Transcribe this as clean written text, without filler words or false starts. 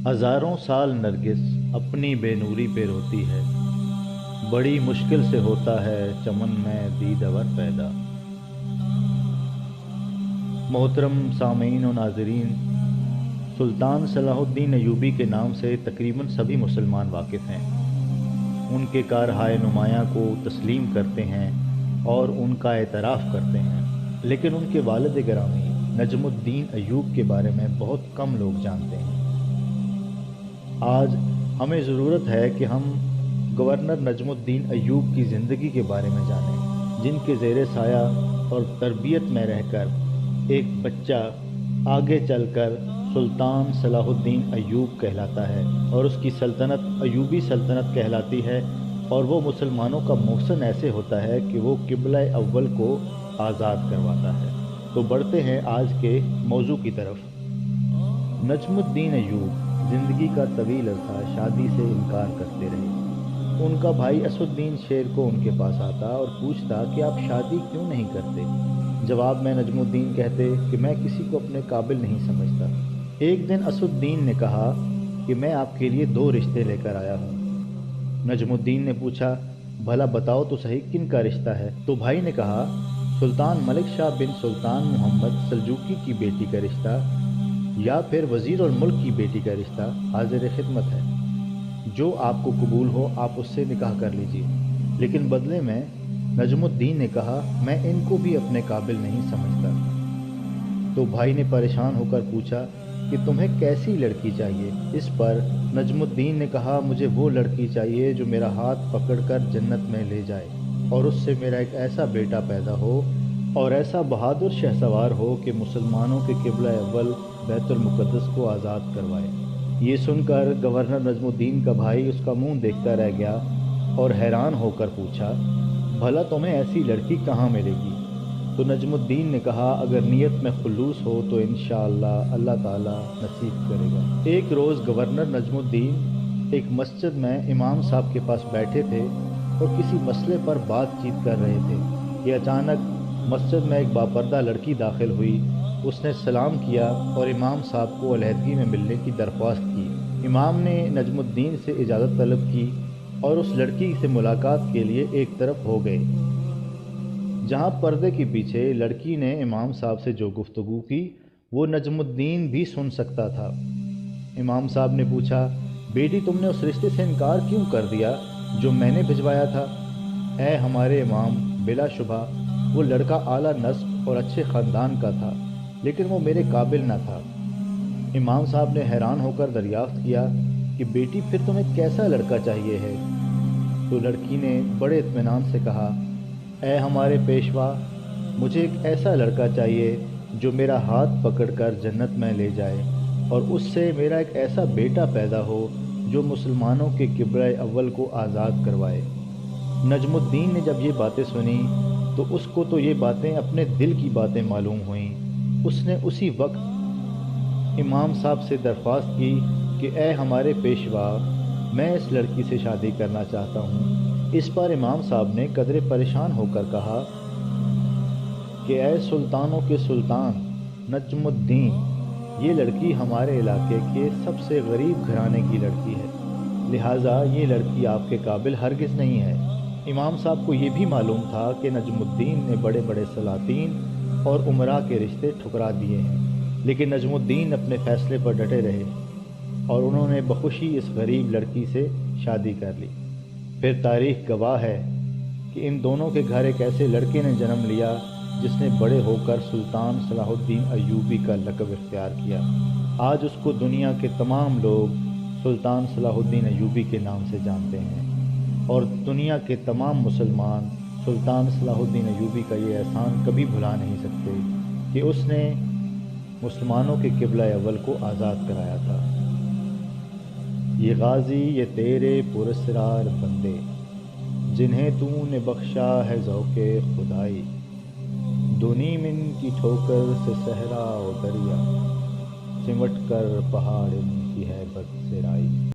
हजारों साल नरगिस अपनी बेनूरी पे रोती है। बड़ी मुश्किल से होता है चमन में दीदवर पैदा। मोहतरम सामीन और नाजरीन, सुल्तान सलाहुद्दीन अयूबी के नाम से तकरीबन सभी मुसलमान वाकिफ़ हैं। उनके कारहाय नुमायाँ को तस्लीम करते हैं और उनका एतराफ़ करते हैं, लेकिन उनके वालिद गिरामी नजमुद्दीन अयूब के बारे में बहुत कम लोग जानते हैं। आज हमें ज़रूरत है कि हम गवर्नर नजमुद्दीन अयूब की ज़िंदगी के बारे में जानें, जिनके ज़ेरे साया और तरबियत में रहकर एक बच्चा आगे चलकर सुल्तान सलाहुद्दीन अयूब कहलाता है और उसकी सल्तनत अयूबी सल्तनत कहलाती है। और वो मुसलमानों का मोहसन ऐसे होता है कि वो क़िबला अव्वल को आज़ाद करवाता है। तो बढ़ते हैं आज के मौजू की तरफ। नजमुद्दीन अयूब ज़िंदगी का तवील अरसा शादी से इनकार करते रहे। उनका भाई असुद्दीन शेर को उनके पास आता और पूछता कि आप शादी क्यों नहीं करते। जवाब में नजमुद्दीन कहते कि मैं किसी को अपने काबिल नहीं समझता। एक दिन असुद्दीन ने कहा कि मैं आपके लिए 2 रिश्ते लेकर आया हूँ। नजमुद्दीन ने पूछा, भला बताओ तो सही किन का रिश्ता है। तो भाई ने कहा, सुल्तान मलिक शाह बिन सुल्तान मोहम्मद सल्जूकी की बेटी का रिश्ता या फिर वज़ीर और मुल्क की बेटी का रिश्ता हाजिर खिदमत है। जो आपको कबूल हो आप उससे निकाह कर लीजिए। लेकिन बदले में नजमुद्दीन ने कहा, मैं इनको भी अपने काबिल नहीं समझता। तो भाई ने परेशान होकर पूछा कि तुम्हें कैसी लड़की चाहिए। इस पर नजमुद्दीन ने कहा, मुझे वो लड़की चाहिए जो मेरा हाथ पकड़कर जन्नत में ले जाए और उससे मेरा एक ऐसा बेटा पैदा हो और ऐसा बहादुर शहसवार हो कि मुसलमानों के क़िबला अव्वल बैतुल मुक़द्दस को आज़ाद करवाए। ये सुनकर गवर्नर नजमुद्दीन का भाई उसका मुंह देखता रह गया और हैरान होकर पूछा, भला तुम्हें ऐसी लड़की कहाँ मिलेगी। तो नजमुद्दीन ने कहा, अगर नीयत में खुलूस हो तो इंशाअल्लाह अल्लाह ताला नसीब करेगा। एक रोज़ गवर्नर नजमुद्दीन एक मस्जिद में इमाम साहब के पास बैठे थे और किसी मसले पर बातचीत कर रहे थे कि अचानक मस्जिद में एक बापर्दा लड़की दाखिल हुई। उसने सलाम किया और इमाम साहब को अलहदगी में मिलने की दरख्वास्त की। इमाम ने नजमुद्दीन से इजाज़त तलब की और उस लड़की से मुलाकात के लिए एक तरफ हो गए। जहाँ पर्दे के पीछे लड़की ने इमाम साहब से जो गुफ्तगू की वो नजमुद्दीन भी सुन सकता था। इमाम साहब ने पूछा, बेटी तुमने उस रिश्ते से इनकार क्यों कर दिया जो मैंने भिजवाया था। ऐ हमारे इमाम, बिलाशुबा वो लड़का आला नस्ब और अच्छे ख़ानदान का था, लेकिन वो मेरे काबिल न था। इमाम साहब ने हैरान होकर दरियाफ्त किया कि बेटी फिर तुम्हें कैसा लड़का चाहिए है। तो लड़की ने बड़े इत्मीनान से कहा, ऐ हमारे पेशवा, मुझे एक ऐसा लड़का चाहिए जो मेरा हाथ पकड़कर जन्नत में ले जाए और उससे मेरा एक ऐसा बेटा पैदा हो जो मुसलमानों के क़िबला अव्वल को आज़ाद करवाए। नजमुद्दीन ने जब ये बातें सुनी तो उसको तो ये बातें अपने दिल की बातें मालूम हुईं। उसने उसी वक्त इमाम साहब से दरख्वास्त की कि ऐ हमारे पेशवा, मैं इस लड़की से शादी करना चाहता हूँ। इस पर इमाम साहब ने कदरे परेशान होकर कहा कि ऐ सुल्तानों के सुल्तान नजमुद्दीन, ये लड़की हमारे इलाके के सबसे गरीब घराने की लड़की है, लिहाजा ये लड़की आपके काबिल हरगिज़ नहीं है। इमाम साहब को ये भी मालूम था कि नजमुद्दीन ने बड़े बड़े सलातीन और उमरा के रिश्ते ठुकरा दिए हैं, लेकिन नजमुद्दीन अपने फ़ैसले पर डटे रहे और उन्होंने बखुशी इस गरीब लड़की से शादी कर ली। फिर तारीख़ गवाह है कि इन दोनों के घर एक ऐसे लड़के ने जन्म लिया जिसने बड़े होकर सुल्तान सलाहुद्दीन अयूबी का लक़ब इख्तियार किया। आज उसको दुनिया के तमाम लोग सुल्तान सलाहुद्दीन अयूबी के नाम से जानते हैं और दुनिया के तमाम मुसलमान सुल्तान सलाहुद्दीन अयूबी का ये एहसान कभी भुला नहीं सकते कि उसने मुसलमानों के क़िबला अव्वल को आज़ाद कराया था। ये गाज़ी ये तेरे पुरस्रार बंदे, जिन्हें तूने बख्शा है ज़ौक़े खुदाई, दुनी मिन की ठोकर से सहरा और दरिया, सिमट कर पहाड़ इनकी हैबत से राई।